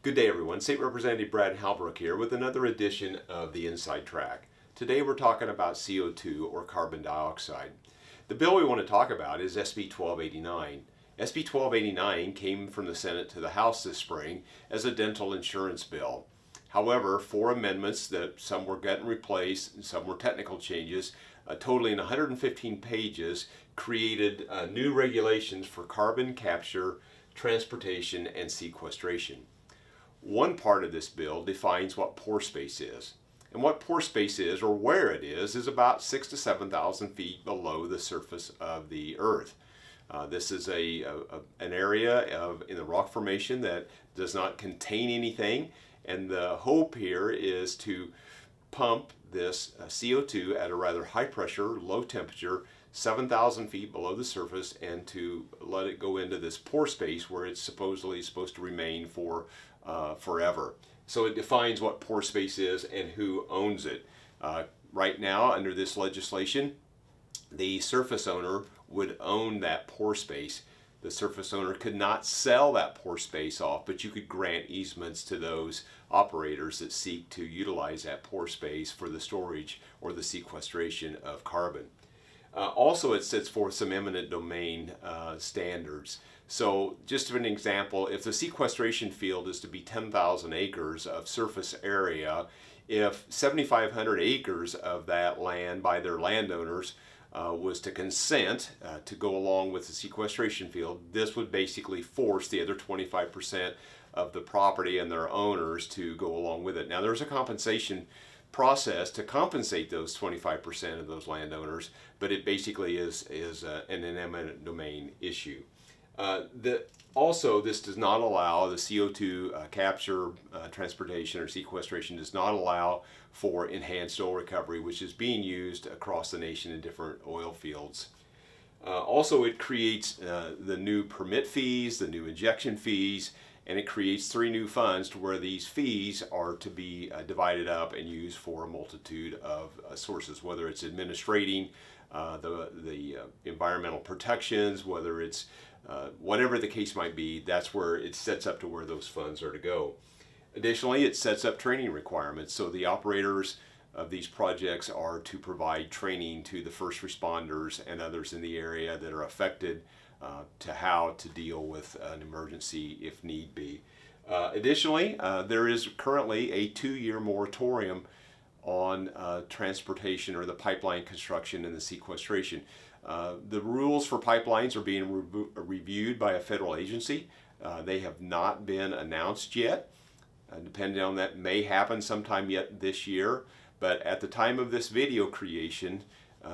Good day, everyone. State Representative Brad Halbrook here with another edition of the Inside Track. Today we're talking about CO2 or carbon dioxide. The bill we want to talk about is SB 1289. SB 1289 came from the Senate to the House this spring as a dental insurance bill. However, four amendments that some were getting replaced and some were technical changes, totaling 115 pages, created new regulations for carbon capture, transportation, and sequestration. One part of this bill defines what pore space is. And what pore space is, or where it is about 6,000 to 7,000 feet below the surface of the Earth. This is an area in the rock formation that does not contain anything, and the hope here is to pump this CO2 at a rather high pressure, low temperature, 7,000 feet below the surface, and to let it go into this pore space where it's supposedly supposed to remain for forever. So it defines what pore space is and who owns it. Right now, under this legislation, the surface owner would own that pore space. The surface owner could not sell that pore space off, but you could grant easements to those operators that seek to utilize that pore space for the storage or the sequestration of carbon. Also, it sets forth some eminent domain standards. So just as an example, if the sequestration field is to be 10,000 acres of surface area, if 7,500 acres of that land by their landowners was to consent to go along with the sequestration field, this would basically force the other 25% of the property and their owners to go along with it. Now, there's a compensation process to compensate those 25% of those landowners, but it basically is an eminent domain issue. Also, this does not allow the CO2 capture, transportation, or sequestration does not allow for enhanced oil recovery, which is being used across the nation in different oil fields. Also, it creates the new permit fees, the new injection fees, and it creates three new funds to where these fees are to be divided up and used for a multitude of sources, whether it's administrating the environmental protections, whether it's whatever the case might be. That's where it sets up to where those funds are to go. Additionally, it sets up training requirements. So the operators of these projects are to provide training to the first responders and others in the area that are affected to how to deal with an emergency if need be. Additionally, there is currently a 2-year moratorium on transportation or the pipeline construction and the sequestration. The rules for pipelines are being reviewed by a federal agency. They have not been announced yet. Depending on that, may happen sometime yet this year. But at the time of this video creation,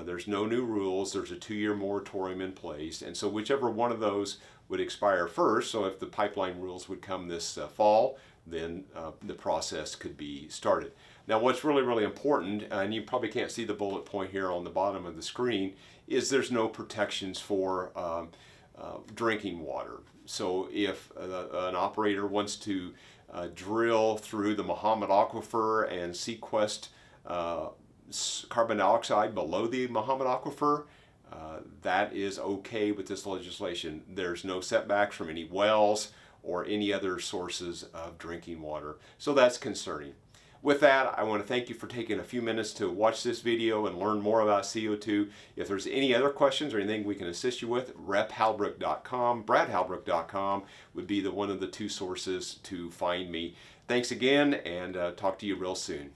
there's no new rules. There's a 2-year moratorium in place. And so whichever one of those would expire first, so if the pipeline rules would come this fall, then the process could be started. Now, what's really, really important, and you probably can't see the bullet point here on the bottom of the screen, is there's no protections for drinking water. So if an operator wants to drill through the Muhammad Aquifer and sequest carbon dioxide below the Muhammad Aquifer, that is okay with this legislation. There's no setbacks from any wells or any other sources of drinking water. So that's concerning. With that, I want to thank you for taking a few minutes to watch this video and learn more about CO2. If there's any other questions or anything we can assist you with, rephalbrook.com, bradhalbrook.com would be one of the two sources to find me. Thanks again, and talk to you real soon.